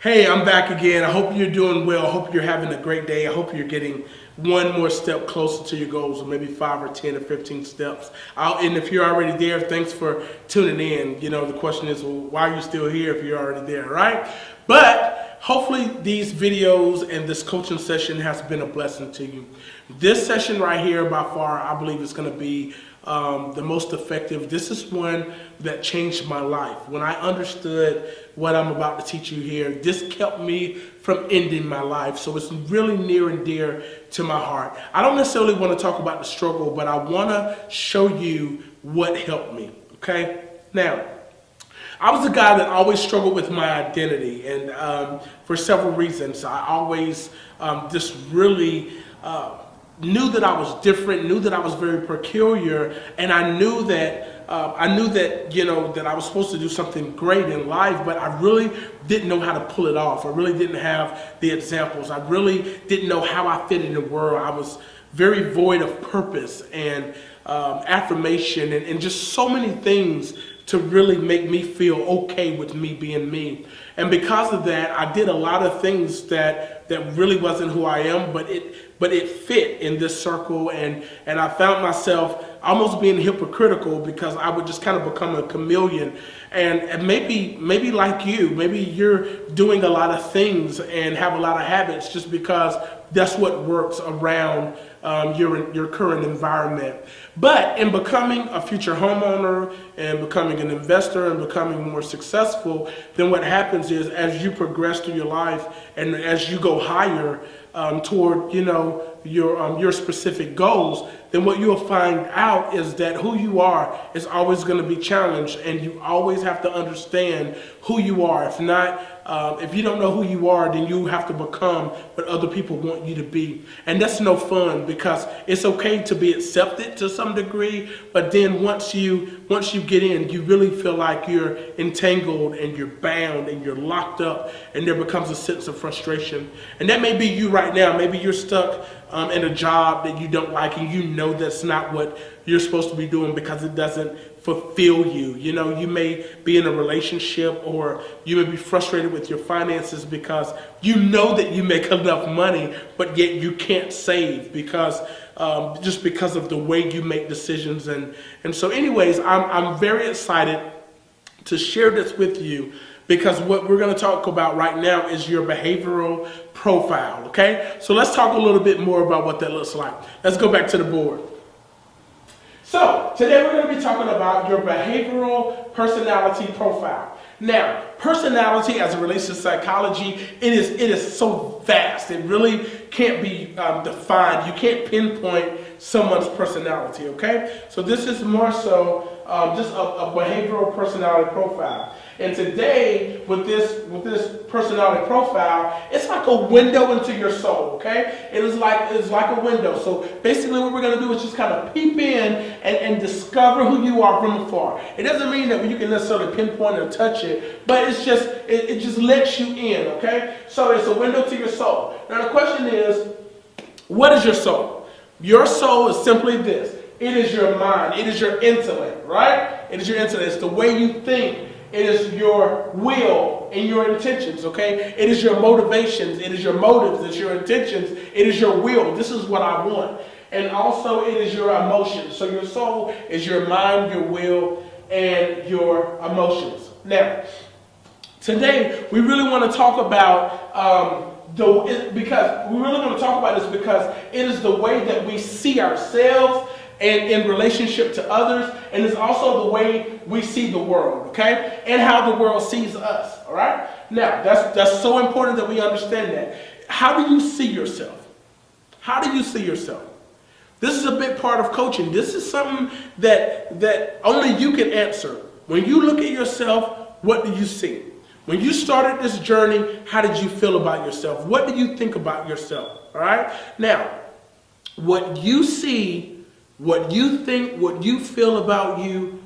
Hey, I'm back again. I hope you're doing well. I hope you're having a great day. I hope you're getting one more step closer to your goals, or maybe 5 or 10 or 15 steps. And if you're already there, thanks for tuning in. You know, the question is, well, why are you still here if you're already there, right? But hopefully these videos and this coaching session has been a blessing to you. This session right here, by far, I believe is going to be the most effective. This is one that changed my life. When I understood what I'm about to teach you here, this kept me from ending my life. So it's really near and dear to my heart. I don't necessarily want to talk about the struggle, but I want to show you what helped me, okay? Now, I was a guy that always struggled with my identity, and for several reasons. I always just really knew that I was different, knew that I was very peculiar, and I knew that you know that I was supposed to do something great in life, but I really didn't know how to pull it off. I really didn't have the examples. I really didn't know how I fit in the world. I was very void of purpose and affirmation and just so many things to really make me feel okay with me being me. And because of that, I did a lot of things that really wasn't who I am, but it fit in this circle, and I found myself almost being hypocritical because I would just kind of become a chameleon. And maybe like you, maybe you're doing a lot of things and have a lot of habits just because that's what works around your current environment. But in becoming a future homeowner and becoming an investor and becoming more successful, then what happens is as you progress through your life and as you go higher toward your specific goals, then what you'll find out is that who you are is always going to be challenged, and you always have to understand who you are. If not, if you don't know who you are, then you have to become what other people want you to be. And that's no fun, because it's okay to be accepted to some degree, but then once you get in, you really feel like you're entangled and you're bound and you're locked up, and there becomes a sense of frustration. And that may be you right now. Maybe you're stuck in a job that you don't like, and you know that's not what you're supposed to be doing because it doesn't fulfill you. You know, you may be in a relationship, or you may be frustrated with your finances because you know that you make enough money, but yet you can't save because just because of the way you make decisions. And so anyways, I'm very excited to share this with you, because what we're going to talk about right now is your behavioral profile, okay? So let's talk a little bit more about what that looks like. Let's go back to the board. So today we're going to be talking about your behavioral personality profile. Now, personality as it relates to psychology, it is so vast. It really can't be defined. You can't pinpoint someone's personality, okay? So this is more so just a behavioral personality profile. And today, with this personality profile, it's like a window into your soul, okay? It's like a window. So basically what we're going to do is just kind of peep in and discover who you are from afar. It doesn't mean that you can necessarily pinpoint or touch it, but it just lets you in, okay? So it's a window to your soul. Now the question is, what is your soul? Your soul is simply this. It is your mind. It is your intellect, right? It is your intellect. It's the way you think. It is your will and your intentions, okay? It is your motivations. It is your motives. It's your intentions. It is your will. This is what I want. And also it is your emotions. So your soul is your mind, your will, and your emotions. Now, today we really want to talk about because it is the way that we see ourselves and in relationship to others, and it's also the way we see the world, okay? And how the world sees us, all right? Now, that's so important that we understand that. How do you see yourself? How do you see yourself? This is a big part of coaching. This is something that only you can answer. When you look at yourself, what do you see? When you started this journey, how did you feel about yourself? What do you think about yourself, all right? Now, what you see, what you think, what you feel about you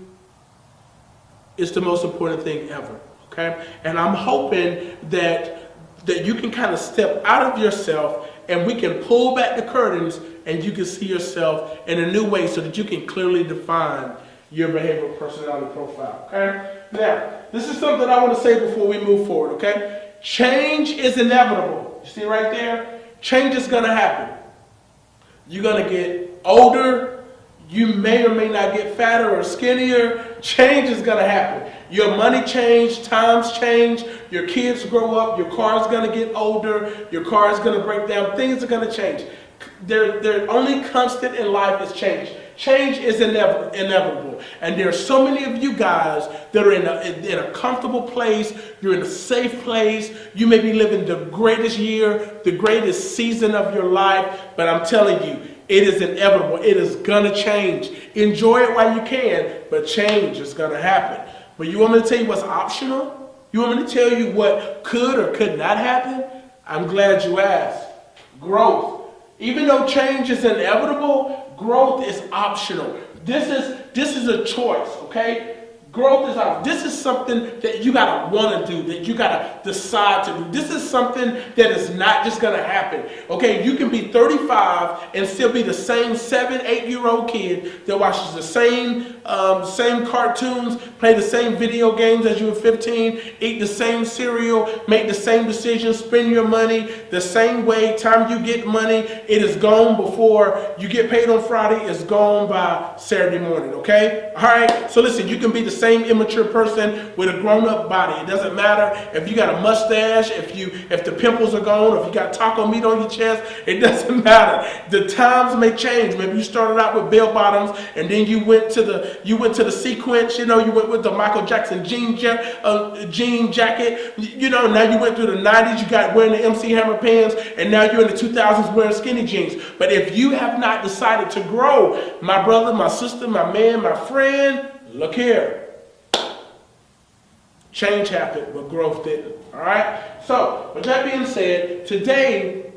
is the most important thing ever, okay? And I'm hoping that you can kind of step out of yourself and we can pull back the curtains and you can see yourself in a new way so that you can clearly define your behavioral personality profile, okay? Now, this is something I want to say before we move forward, okay? Change is inevitable. You see right there? Change is going to happen. You're going to get older. You may or may not get fatter or skinnier. Change is going to happen. Your money change, times change, your kids grow up, your car's going to get older, your car is going to break down, things are going to change. Their only constant in life is change. Change is inevitable. And there are so many of you guys that are in a comfortable place. You're in a safe place. You may be living the greatest year, the greatest season of your life. But I'm telling you, it is inevitable. It is going to change. Enjoy it while you can, but change is going to happen. But you want me to tell you what's optional? You want me to tell you what could or could not happen? I'm glad you asked. Growth. Even though change is inevitable, growth is optional. This is a choice, okay? Growth is optional. This is something that you gotta want to do, that you gotta decide to do. This is something that is not just gonna happen. Okay, you can be 35 and still be the same 7, 8-year-old kid that watches the same cartoons, play the same video games as you were 15, eat the same cereal, make the same decisions, spend your money the same way. Time you get money, it is gone before you get paid on Friday. It's gone by Saturday morning. Okay, all right. So listen, you can be the same immature person with a grown-up body. It doesn't matter if you got a mustache, if the pimples are gone, if you got taco meat on your chest. It doesn't matter. The times may change. Maybe you started out with bell bottoms, and then you went to the sequence. You went with the Michael Jackson jean jacket. Now you went through the 90s. You got wearing the MC Hammer pants, and now you're in the 2000s wearing skinny jeans. But if you have not decided to grow, my brother, my sister, my man, my friend, look here. Change happened, but growth didn't. All right? So, with that being said, today,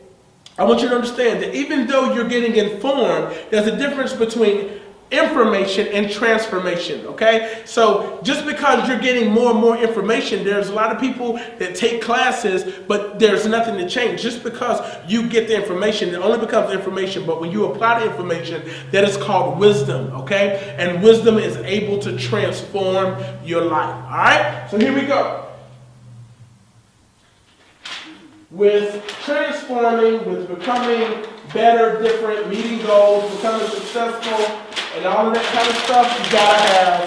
I want you to understand that even though you're getting informed, there's a difference between information and transformation, okay? So just because you're getting more and more information, there's a lot of people that take classes, but there's nothing to change. Just because you get the information, it only becomes information, but when you apply the information, that is called wisdom, okay? And wisdom is able to transform your life, all right? So here we go. With transforming, with becoming better, different, meeting goals, becoming successful, and all of that kind of stuff, you gotta have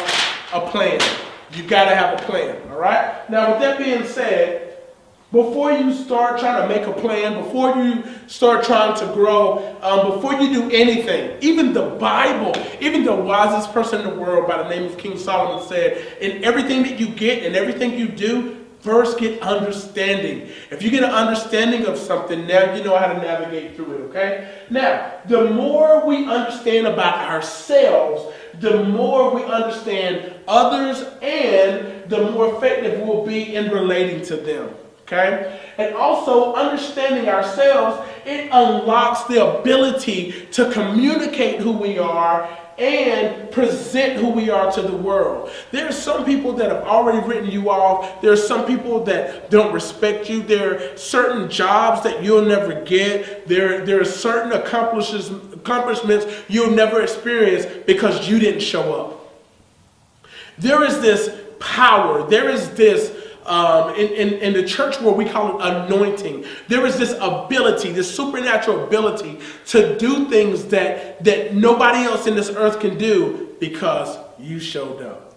a plan. You gotta have a plan, all right? Now, with that being said, before you start trying to make a plan, before you start trying to grow, before you do anything, even the Bible, even the wisest person in the world by the name of King Solomon said, in everything that you get and everything you do, first get understanding. If you get an understanding of something, now you know how to navigate through it, okay? Now, the more we understand about ourselves, the more we understand others, and the more effective we'll be in relating to them, okay? And also, understanding ourselves, it unlocks the ability to communicate who we are and present who we are to the world. There are some people that have already written you off. There are some people that don't respect you. There are certain jobs that you'll never get. There are certain accomplishments you'll never experience because you didn't show up. There is this power. There is this in the church world, we call it anointing. There is this ability, this supernatural ability to do things that nobody else in this earth can do because you showed up.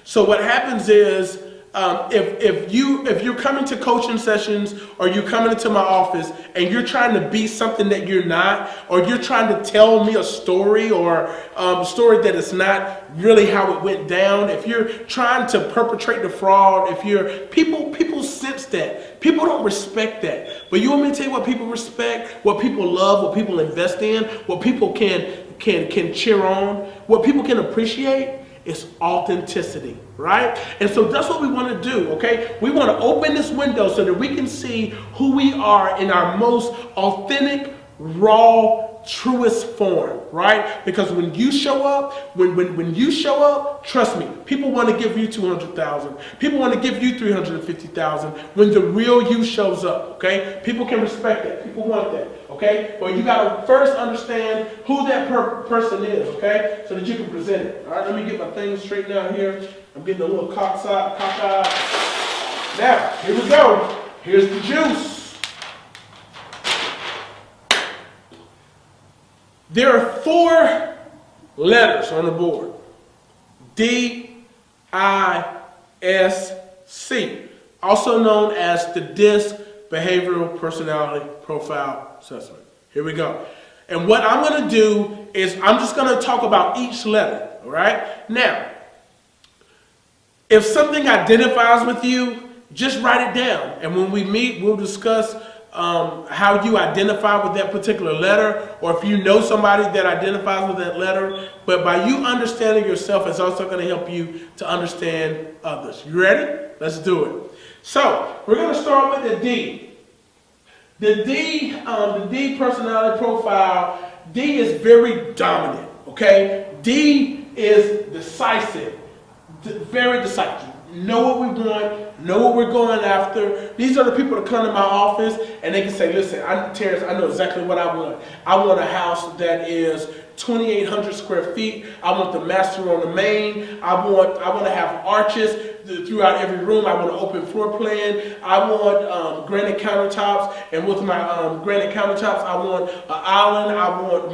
So what happens is, if you're coming to coaching sessions, or you're coming into my office and you're trying to be something that you're not, or you're trying to tell me a story, or a story that is not really how it went down, if you're trying to perpetrate the fraud, people sense that. People don't respect that. But you want me to tell you what people respect, what people love, what people invest in, what people can cheer on, what people can appreciate? It's authenticity, right? And so that's what we want to do, okay? We want to open this window so that we can see who we are in our most authentic, raw, truest form, right? Because when you show up, when you show up, trust me, people want to give you 200,000. People want to give you 350,000 when the real you shows up, okay? People can respect that. People want that, okay? But you got to first understand who that person is, okay? So that you can present it. All right, let me get my things straightened out here. I'm getting a little cockeyed. Now, here we go. Here's the juice. There are 4 letters on the board. D-I-S-C, also known as the DISC Behavioral Personality Profile Assessment. Here we go. And what I'm going to do is I'm just going to talk about each letter, all right? Now, if something identifies with you, just write it down. And when we meet, we'll discuss how you identify with that particular letter, or if you know somebody that identifies with that letter. But by you understanding yourself, it's also going to help you to understand others. You ready? Let's do it. So we're going to start with the D. The D personality profile, D is very dominant, okay? D is decisive, very decisive. Know what we want, know what we're going after. These are the people that come to my office and they can say, listen, Terrence, I know exactly what I want. I want a house that is 2,800 square feet. I want the master on the main. I want to have arches throughout every room. I want an open floor plan. I want granite countertops, and with my granite countertops, I want an island. I want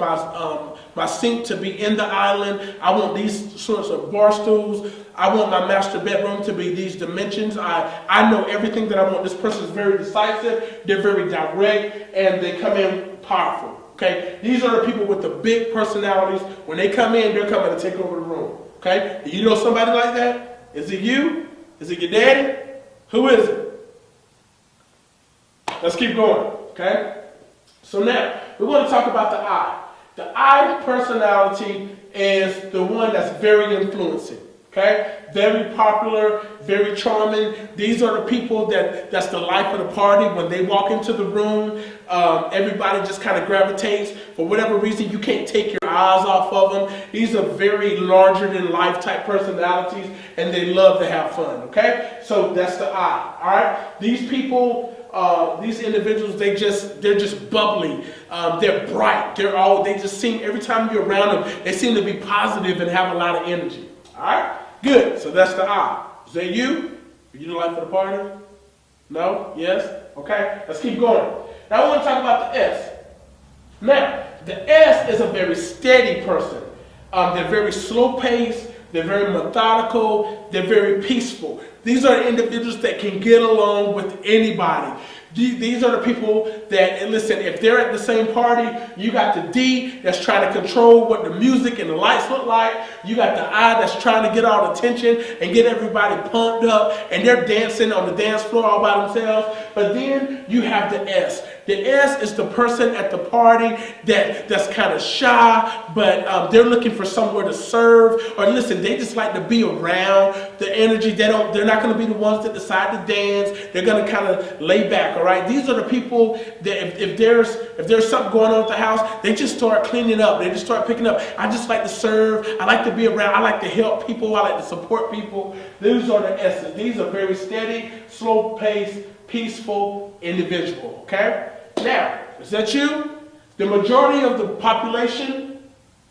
my sink to be in the island. I want these sorts of bar stools. I want my master bedroom to be these dimensions. I know everything that I want. This person is very decisive. They're very direct, and they come in powerful. Okay, these are the people with the big personalities. When they come in, they're coming to take over the room. Okay, you know somebody like that? Is it you? Is it your daddy? Who is it? Let's keep going. Okay, so now we're going to talk about the I. The I personality is the one that's very influencing. Okay, very popular, very charming. These are the people that's the life of the party. When they walk into the room, everybody just kind of gravitates. For whatever reason, you can't take your eyes off of them. These are very larger than life type personalities, and they love to have fun. Okay, so that's the I. All right, these people. These individuals, they're just bubbly. They're bright. They just seem, every time you're around them, they seem to be positive and have a lot of energy. All right, good. So that's the I. Is that you? Are you the life of the party? No? Yes? Okay. Let's keep going. Now I want to talk about the S. Now, the S is a very steady person. They're very slow paced. They're very methodical. They're very peaceful. These are individuals that can get along with anybody. These are the people that, and listen, if they're at the same party, you got the D that's trying to control what the music and the lights look like. You got the I that's trying to get all the attention and get everybody pumped up, and they're dancing on the dance floor all by themselves. But then you have the S. The S is the person at the party that's kind of shy, but they're looking for somewhere to serve. Or listen, they just like to be around the energy. They're not going to be the ones that decide to dance. They're going to kind of lay back. All right. These are the people that if there's something going on at the house, they just start cleaning up. They just start picking up. I just like to serve. I like to be around. I like to help people. I like to support people. These are the S's. These are very steady, slow-paced, peaceful individual. Okay. Now, is that you? The majority of the population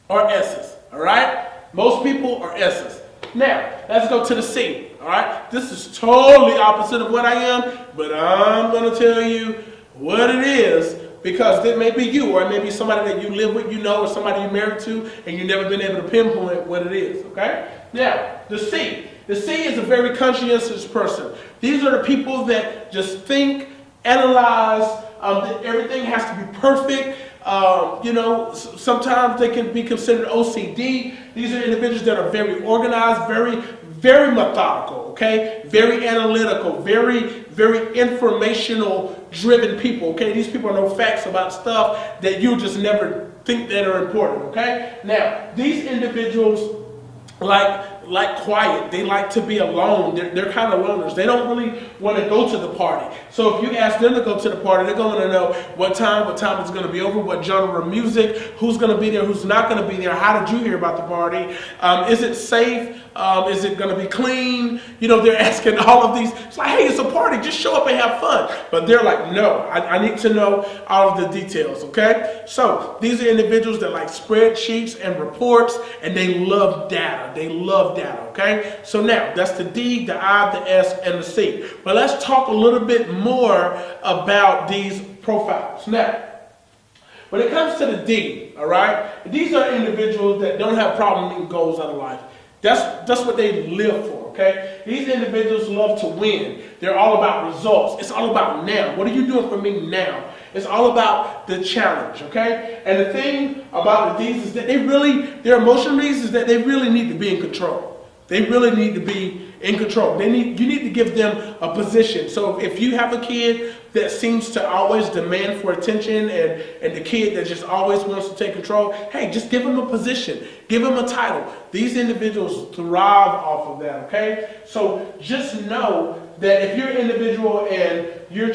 are S's, all right? Most people are S's. Now, let's go to the C, all right? This is totally opposite of what I am, but I'm going to tell you what it is, because it may be you, or it may be somebody that you live with, you know, or somebody you're married to, and you've never been able to pinpoint what it is, okay? Now, the C. The C is a very conscientious person. These are the people that just think, analyze. Everything has to be perfect. Sometimes they can be considered OCD. These are individuals that are very organized, very, very methodical, okay? Very analytical, very, very informational driven people, okay? These people know facts about stuff that you just never think that are important, okay? Now, these individuals like quiet. They like to be alone. They're kind of loners. They don't really want to go to the party. So if you ask them to go to the party, they're going to know what time it's going to be over, what genre of music, who's going to be there, who's not going to be there, how did you hear about the party, is it safe, Is it going to be clean? You know, they're asking all of these. It's like, hey, it's a party. Just show up and have fun. But they're like, no, I need to know all of the details, okay? So these are individuals that like spreadsheets and reports, and they love data. They love data, okay? So now, that's the D, the I, the S, and the C. But let's talk a little bit more about these profiles. Now, when it comes to the D, all right, these are individuals that don't have problem meeting goals out of life. That's what they live for, okay? These individuals love to win. They're all about results. It's all about now. What are you doing for me now? It's all about the challenge, okay? And the thing about the D's is that their emotion reads is that they really need to be in control. They really need to be in control. You need to give them a position. So if you have a kid that seems to always demand for attention and the kid that just always wants to take control, hey, just give them a position. Give them a title. These individuals thrive off of that, okay? So just know that if you're an individual and you're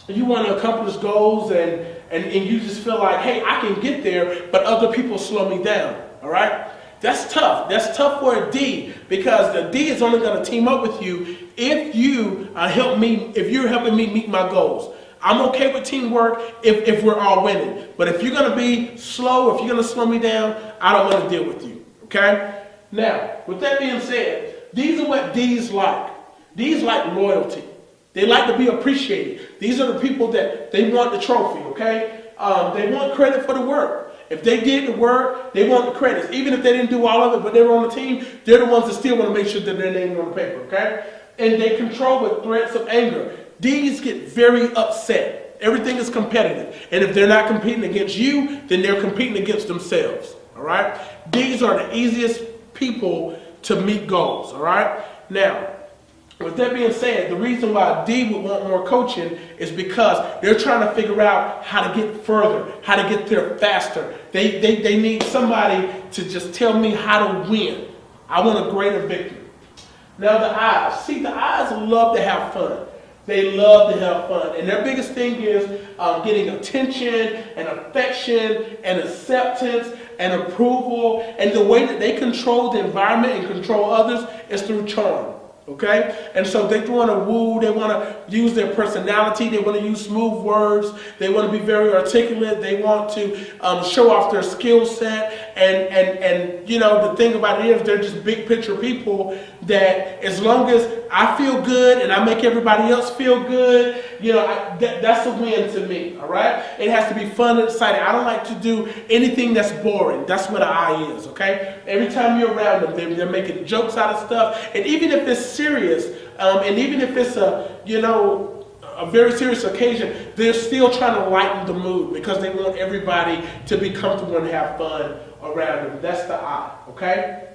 you want to accomplish goals and you just feel like, hey, I can get there, but other people slow me down, all right? That's tough. That's tough for a D, because the D is only going to team up with you if you're helping me meet my goals. I'm okay with teamwork if we're all winning. But if you're going to be slow, if you're going to slow me down, I don't want to deal with you, okay? Now, with that being said, these are what D's like. D's like loyalty. They like to be appreciated. These are the people that they want the trophy, okay? They want credit for the work. If they did the work, they want the credits. Even if they didn't do all of it, but they were on the team, they're the ones that still want to make sure that their name is on the paper, okay? And they control with threats of anger. D's get very upset. Everything is competitive. And if they're not competing against you, then they're competing against themselves, all right? D's are the easiest people to meet goals, all right? Now, with that being said, the reason why D would want more coaching is because they're trying to figure out how to get further, how to get there faster. They need somebody to just tell me how to win. I want a greater victory. Now the I's. See, the I's love to have fun. They love to have fun. And their biggest thing is getting attention and affection and acceptance and approval. And the way that they control the environment and control others is through charm. Okay? And so they want to woo, they want to use their personality, they want to use smooth words, they want to be very articulate, they want to show off their skill set, and you know, the thing about it is they're just big picture people that as long as I feel good and I make everybody else feel good, you know, that's a win to me, all right? It has to be fun and exciting. I don't like to do anything that's boring. That's what an I is, okay? Every time you're around them, they're making jokes out of stuff, and even if it's serious, and even if it's a very serious occasion, they're still trying to lighten the mood because they want everybody to be comfortable and have fun around them. That's the I, okay?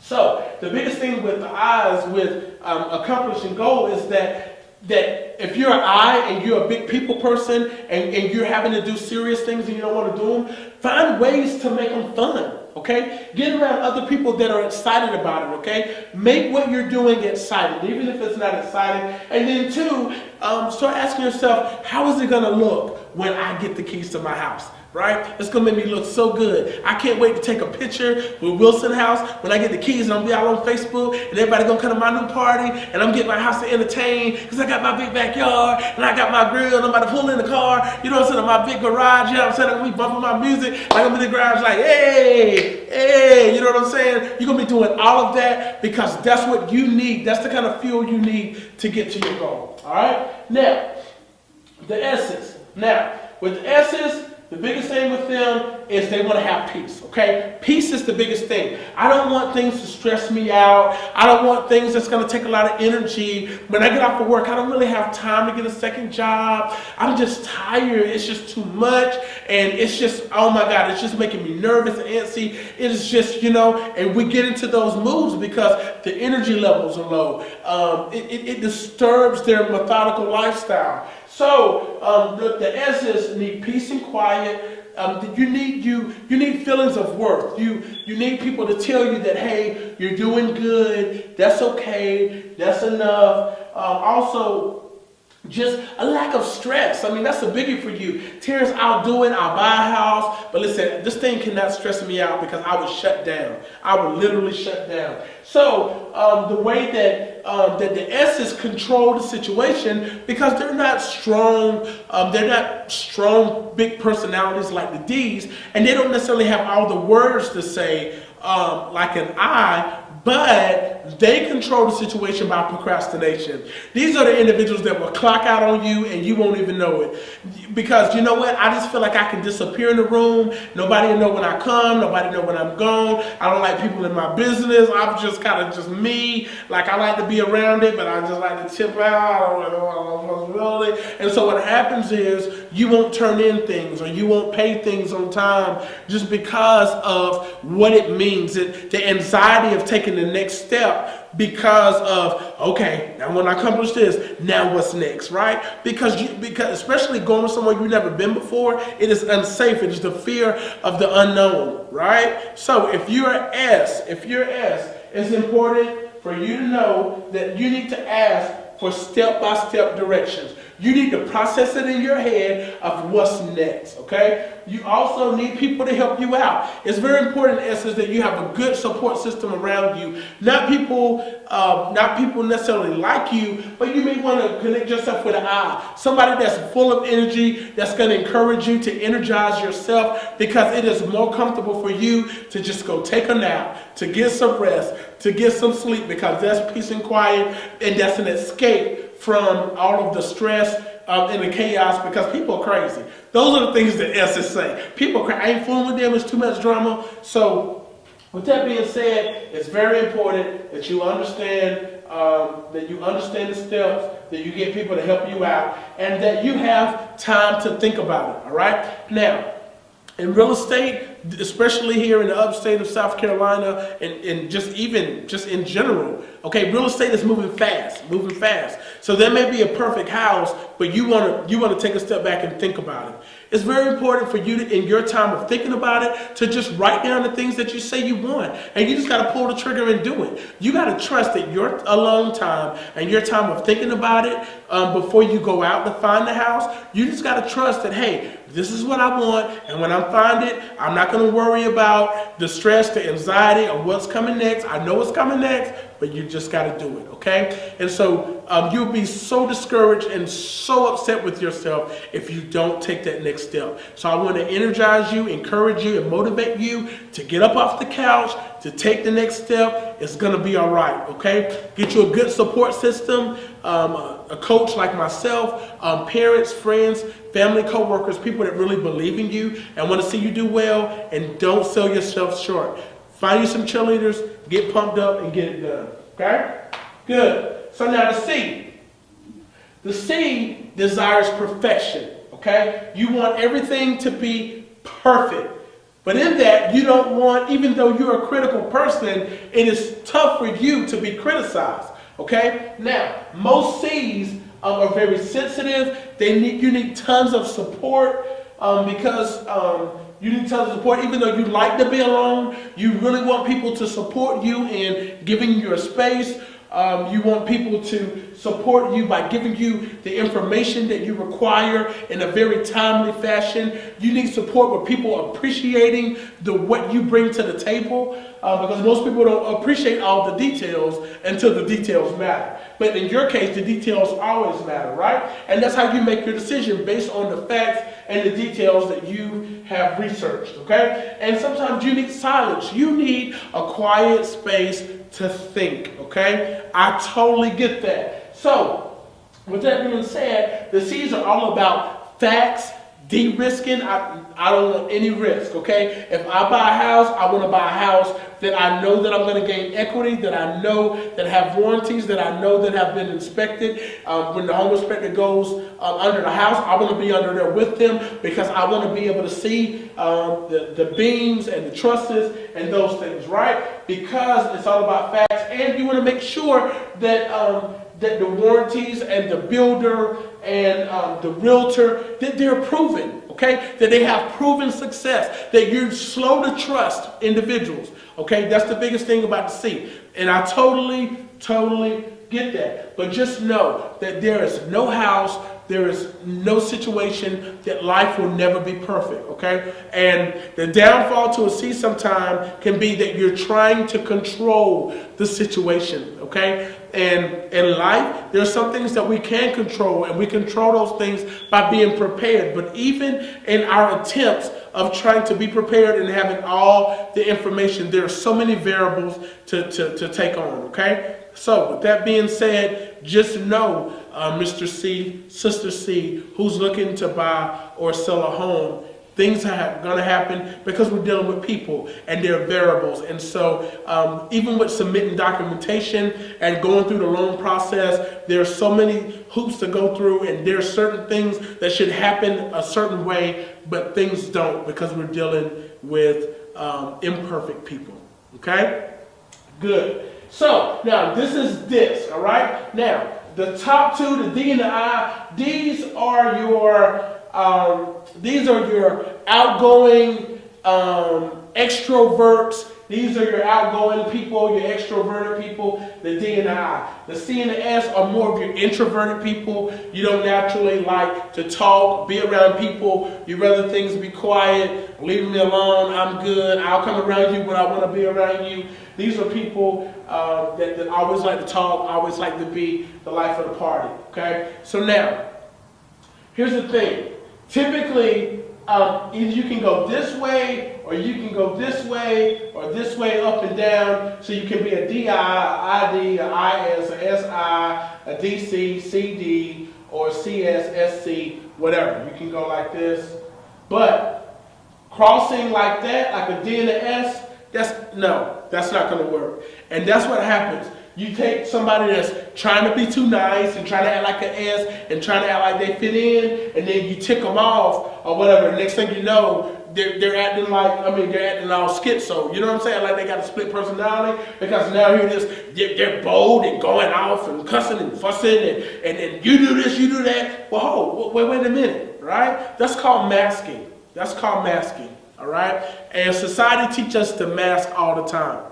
So the biggest thing with the I's with accomplishing goal is that if you're an I and you're a big people person and you're having to do serious things and you don't want to do them, find ways to make them fun. Okay? Get around other people that are excited about it, okay? Make what you're doing exciting, even if it's not exciting. And then two, start asking yourself, how is it going to look when I get the keys to my house? Right? It's going to make me look so good. I can't wait to take a picture with Wilson House when I get the keys and I'll be out on Facebook and everybody going to come to my new party and I'm getting my house to entertain because I got my big backyard and I got my grill and I'm about to pull in the car, you know what I'm saying, my big garage, you know what I'm saying, I'm going to be bumping my music, I'm going to be in the garage like, hey, you know what I'm saying? You're going to be doing all of that because that's what you need. That's the kind of fuel you need to get to your goal. All right? Now, the S's. Now, with the S's, the biggest thing with them is they want to have peace, okay? Peace is the biggest thing. I don't want things to stress me out. I don't want things that's going to take a lot of energy. When I get off of work, I don't really have time to get a second job. I'm just tired. It's just too much. And it's just, oh my God, it's just making me nervous and antsy. It is just, and we get into those moods because the energy levels are low. It disturbs their methodical lifestyle. So the S's need peace and quiet. You need feelings of worth. You need people to tell you that, hey, you're doing good. That's okay. That's enough. Also, just a lack of stress. I mean, that's a biggie for you. Terrence, I'll do it. I'll buy a house. But listen, this thing cannot stress me out because I would shut down. I would literally shut down. So the way that the S's control the situation, because they're not strong, big personalities like the D's, and they don't necessarily have all the words to say like an I, but they control the situation by procrastination. These are the individuals that will clock out on you and you won't even know it. Because you know what? I just feel like I can disappear in the room. Nobody will know when I come. Nobody will know when I'm gone. I don't like people in my business. I'm just kind of just me. Like I like to be around it, but I just like to tip out. I don't know really. And so what happens is you won't turn in things or you won't pay things on time just because of what it means. The anxiety of taking the next step because of, okay, now when I accomplish this, now what's next, right? Because especially going somewhere you've never been before, it is unsafe. It is the fear of the unknown, right? So if you're S, it's important for you to know that you need to ask for step-by-step directions. You need to process it in your head of what's next, okay? You also need people to help you out. It's very important, in essence, that you have a good support system around you. Not people necessarily like you, but you may want to connect yourself with an I. Somebody that's full of energy, that's going to encourage you to energize yourself, because it is more comfortable for you to just go take a nap, to get some rest, to get some sleep, because that's peace and quiet, and that's an escape from all of the stress and the chaos, because people are crazy. Those are the things that S's say. People I ain't fooling with them. It's too much drama. So with that being said, it's very important that you understand the steps, that you get people to help you out, and that you have time to think about it. All right? Now, in real estate, especially here in the upstate of South Carolina, and just in general, okay, real estate is moving fast. So there may be a perfect house, but you want to take a step back and think about it. It's very important for you to, in your time of thinking about it, to just write down the things that you say you want, and you just got to pull the trigger and do it. You got to trust that your alone time and your time of thinking about it before you go out to find the house. You just got to trust that, hey, this is what I want, and when I find it, I'm not going to worry about the stress, the anxiety of what's coming next. I know what's coming next, but you just got to do it, okay? And so you'll be so discouraged and so upset with yourself if you don't take that next step. So I want to energize you, encourage you, and motivate you to get up off the couch, to take the next step. It's going to be all right, okay? Get you a good support system, a coach like myself, parents, friends, family, co-workers, people that really believe in you and want to see you do well, and don't sell yourself short. Find you some cheerleaders, get pumped up, and get it done, okay? Good. So now the C. The C desires perfection, okay? You want everything to be perfect. But in that, you don't want, even though you're a critical person, it is tough for you to be criticized, okay? Now, most C's are very sensitive. You need tons of support because you need tons of support. Even though you like to be alone, you really want people to support you in giving you a space. You want people to support you by giving you the information that you require in a very timely fashion. You need support with people appreciating what you bring to the table, because most people don't appreciate all the details until the details matter. But in your case, the details always matter, right? And that's how you make your decision, based on the facts and the details that you have researched, okay? And sometimes you need silence. You need a quiet space to think, okay? I totally get that. So, with that being said, the C's are all about facts, de-risking. I don't want any risk, okay? If I buy a house, I want to buy a house that I know that I'm going to gain equity, that I know that have warranties, that I know that have been inspected. When the home inspector goes under the house, I want to be under there with them, because I want to be able to see the beams and the trusses and those things, right? Because it's all about facts, and you want to make sure that that the warranties and the builder and the realtor, that they're proven, okay? That they have proven success, that you're slow to trust individuals. Okay, that's the biggest thing about the C. And I totally get that. But just know that there is no house, there is no situation that life will never be perfect, okay? And the downfall to a C sometimes can be that you're trying to control the situation, okay? And in life, there are some things that we can control, and we control those things by being prepared. But even in our attempts of trying to be prepared and having all the information, there are so many variables to take on, okay? So with that being said, just know, Mr. C, Sister C, who's looking to buy or sell a home, things are going to happen because we're dealing with people and there are variables. And so even with submitting documentation and going through the loan process, there are so many hoops to go through, and there are certain things that should happen a certain way, but things don't because we're dealing with imperfect people. Okay? Good. So now this, all right? Now, the top two, the D and the I, these are your outgoing extroverts. These are your outgoing people, your extroverted people, the D and the I. The C and the S are more of your introverted people. You don't naturally like to talk, be around people. You rather things be quiet, leave me alone, I'm good, I'll come around you when I want to be around you. These are people that always like to talk, always like to be the life of the party, okay? So now, here's the thing. Typically, either you can go this way, or you can go this way, or this way up and down. So you can be a DI, a ID, a IS, a SI, a DC, CD, or CS, SC, whatever. You can go like this. But crossing like that, like a D and a S, that's not going to work. And that's what happens. You take somebody that's trying to be too nice and trying to act like an S and trying to act like they fit in, and then you tick them off or whatever. Next thing you know, they're acting they're acting all schizo. You know what I'm saying? Like they got a split personality, because now here it is, they're bold and going off and cussing and fussing and you do this, you do that. Well, wait a minute, right? That's called masking. All right? And society teaches us to mask all the time.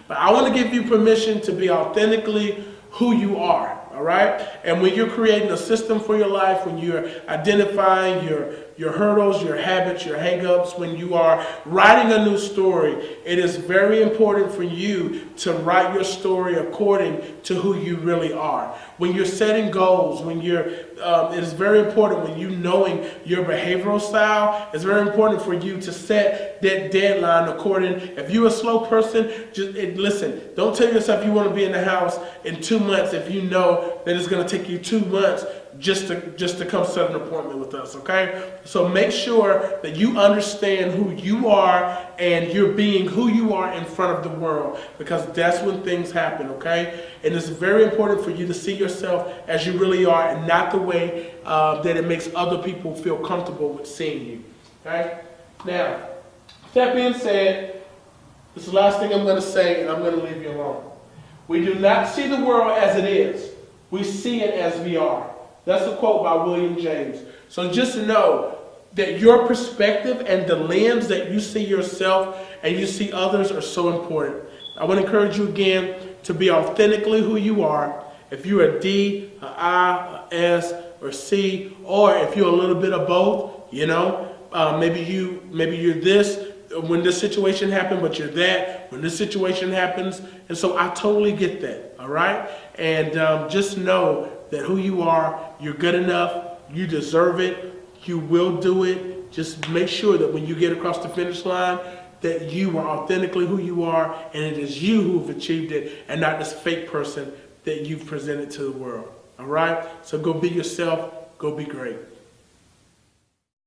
But I want to give you permission to be authentically who you are, all right? And when you're creating a system for your life, when you're identifying your hurdles, your habits, your hang-ups, when you are writing a new story, it is very important for you to write your story according to who you really are. When you're setting goals, it is very important when you knowing your behavioral style, it's very important for you to set that deadline according. If you're a slow person, listen, don't tell yourself you want to be in the house in 2 months if you know that it's going to take you 2 months just to come set an appointment with us, okay? So make sure that you understand who you are and you're being who you are in front of the world, because that's when things happen, okay? And it's very important for you to see yourself as you really are and not the way that it makes other people feel comfortable with seeing you, okay? Now, with that being said, this is the last thing I'm going to say, and I'm going to leave you alone. We do not see the world as it is. We see it as we are. That's a quote by William James. So just know that your perspective and the lens that you see yourself and you see others are so important. I want to encourage you again to be authentically who you are. If you're a D, a I, a S, or C, or if you're a little bit of both, maybe you're this when this situation happened, but you're that when this situation happens. And so I totally get that, all right? And just know that who you are, you're good enough, you deserve it, you will do it. Just make sure that when you get across the finish line, that you are authentically who you are, and it is you who have achieved it, and not this fake person that you've presented to the world. All right? So go be yourself, go be great.